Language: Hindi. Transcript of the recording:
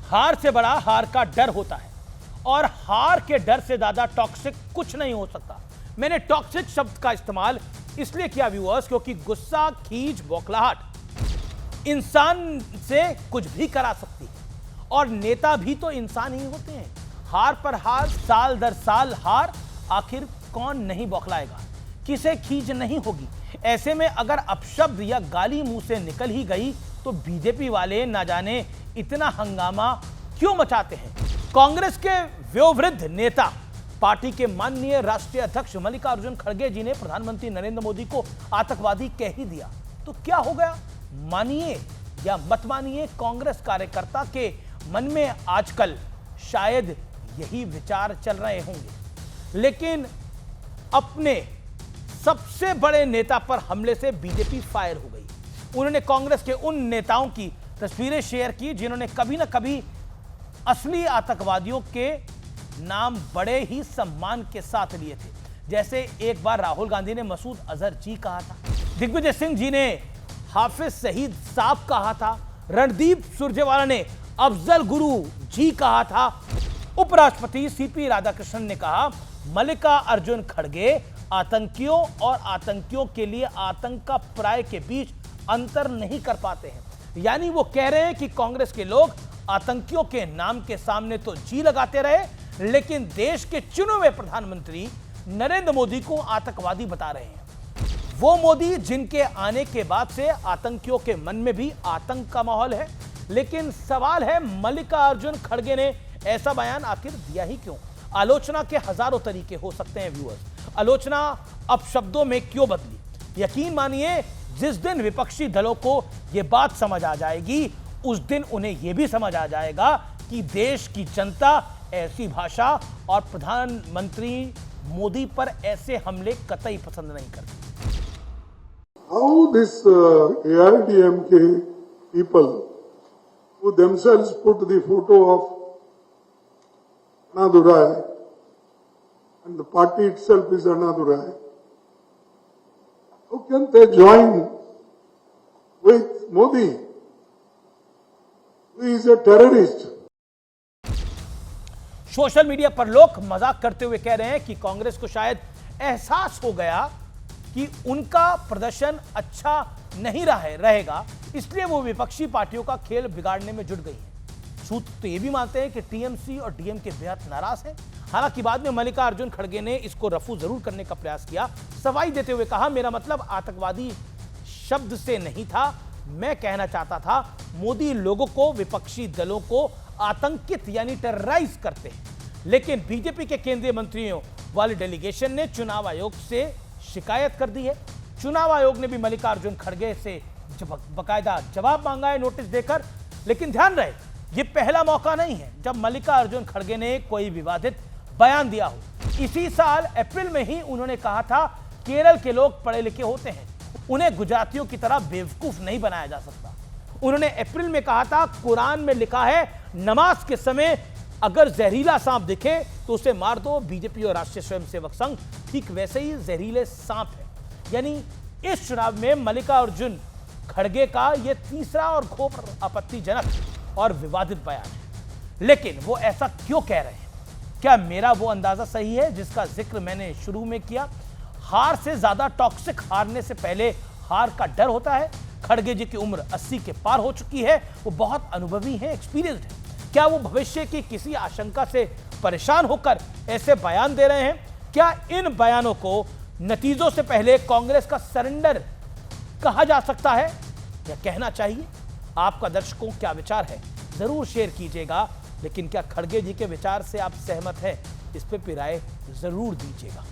हार से बड़ा हार का डर होता है और हार के डर से ज्यादा टॉक्सिक कुछ नहीं हो सकता। मैंने टॉक्सिक शब्द का इस्तेमाल इसलिए किया व्यूअर्स, क्योंकि गुस्सा, खींच, बौखलाहट इंसान से कुछ भी करा सकती है और नेता भी तो इंसान ही होते हैं। हार पर हार, साल दर साल हार, आखिर कौन नहीं बौखलाएगा, किसे खींच नहीं होगी। ऐसे में अगर अपशब्द या गाली मुंह से निकल ही गई तो बीजेपी वाले ना जाने इतना हंगामा क्यों मचाते हैं। कांग्रेस के वयोवृद्ध नेता, पार्टी के माननीय राष्ट्रीय अध्यक्ष मल्लिकार्जुन खड़गे जी ने प्रधानमंत्री नरेंद्र मोदी को आतंकवादी कह ही दिया तो क्या हो गया। मानिए या मत मानिए, कांग्रेस कार्यकर्ता के मन में आजकल शायद यही विचार चल रहे होंगे, लेकिन अपने सबसे बड़े नेता पर हमले से बीजेपी फायर हो गई। उन्होंने कांग्रेस के उन नेताओं की तस्वीरें शेयर की जिन्होंने कभी ना कभी असली आतंकवादियों के नाम बड़े ही सम्मान के साथ लिए थे। जैसे एक बार राहुल गांधी ने मसूद अजहर जी कहा था, दिग्विजय सिंह जी ने हाफिज सईद साहब कहा था, रणदीप सुरजेवाला ने अफजल गुरु जी कहा था, उपराष्ट्रपति सीपी राधाकृष्णन ने कहा मल्लिकार्जुन खड़गे आतंकियों और आतंकियों के लिए आतंक का प्राय के बीच अंतर नहीं कर पाते हैं। यानी वो कह रहे हैं कि कांग्रेस के लोग आतंकियों के नाम के सामने तो जी लगाते रहे, लेकिन देश के चुने हुए प्रधानमंत्री नरेंद्र मोदी को आतंकवादी बता रहे हैं। वो मोदी जिनके आने के बाद से आतंकियों के मन में भी आतंक का माहौल है। लेकिन सवाल है, मल्लिकार्जुन खड़गे ने ऐसा बयान आखिर दिया ही क्यों। आलोचना के हजारों तरीके हो सकते हैं व्यूअर्स, आलोचना अब शब्दों में क्यों बदली। यकीन मानिए, जिस दिन विपक्षी दलों को यह बात समझ आ जाएगी उस दिन उन्हें यह भी समझ आ जाएगा कि देश की जनता ऐसी भाषा और प्रधानमंत्री मोदी पर ऐसे हमले कतई पसंद नहीं करती। How this AIDMK people who themselves put the photo of Annadurai and the party itself is Annadurai, how can they join with Modi, who is a terrorist? Social media पर लोग मजाक करते हुए कह रहे हैं कि कांग्रेस को शायद एहसास हो गया कि उनका प्रदर्शन अच्छा नहीं रहेगा, इसलिए वो विपक्षी पार्टियों का खेल बिगाड़ने में जुट गई है। सूत्र तो ये भी मानते हैं कि टीएमसी और डीएमके बेहद नाराज हैं। हालांकि बाद में मल्लिकार्जुन खड़गे ने इसको रफू जरूर करने का प्रयास किया, सफाई देते हुए कहा मेरा मतलब आतंकवादी शब्द से नहीं था, मैं कहना चाहता था मोदी लोगों को, विपक्षी दलों को आतंकित यानी टेरराइज करते हैं। लेकिन बीजेपी के केंद्रीय मंत्रियों वाले डेलीगेशन ने चुनाव आयोग से शिकायत कर दी है। चुनाव आयोग ने भी मल्लिकार्जुन खड़गे से बकायदा जवाब मांगा है नोटिस देकर। लेकिन ध्यान रहे, यह पहला मौका नहीं है जब मल्लिकार्जुन खड़गे ने कोई विवादित बयान दिया हो। इसी साल अप्रैल में ही उन्होंने कहा था केरल के लोग पढ़े लिखे होते हैं, उन्हें गुजरातियों की तरह बेवकूफ नहीं बनाया जा सकता। उन्होंने अप्रैल में कहा था कुरान में लिखा है नमाज के समय अगर जहरीला सांप दिखे तो उसे मार दो। बीजेपी और राष्ट्रीय स्वयंसेवक संघ ठीक वैसे ही जहरीले सांप है। यानी इस चुनाव में मल्लिकार्जुन खड़गे का यह तीसरा और घोर आपत्तिजनक और विवादित बयान है। लेकिन वो ऐसा क्यों कह रहे हैं? क्या मेरा वो अंदाजा सही है जिसका जिक्र मैंने शुरू में किया? हार से ज्यादा टॉक्सिक हारने से पहले हार का डर होता है। खड़गे जी की उम्र 80 के पार हो चुकी है, वो बहुत अनुभवी हैं, एक्सपीरियंस्ड हैं। क्या वो भविष्य की किसी आशंका से परेशान होकर ऐसे बयान दे रहे हैं? क्या इन बयानों को नतीजों से पहले कांग्रेस का सरेंडर कहा जा सकता है या कहना चाहिए? आपका दर्शकों क्या विचार है, जरूर शेयर कीजिएगा। लेकिन क्या खड़गे जी के विचार से आप सहमत हैं? इस पे भी राय जरूर दीजिएगा।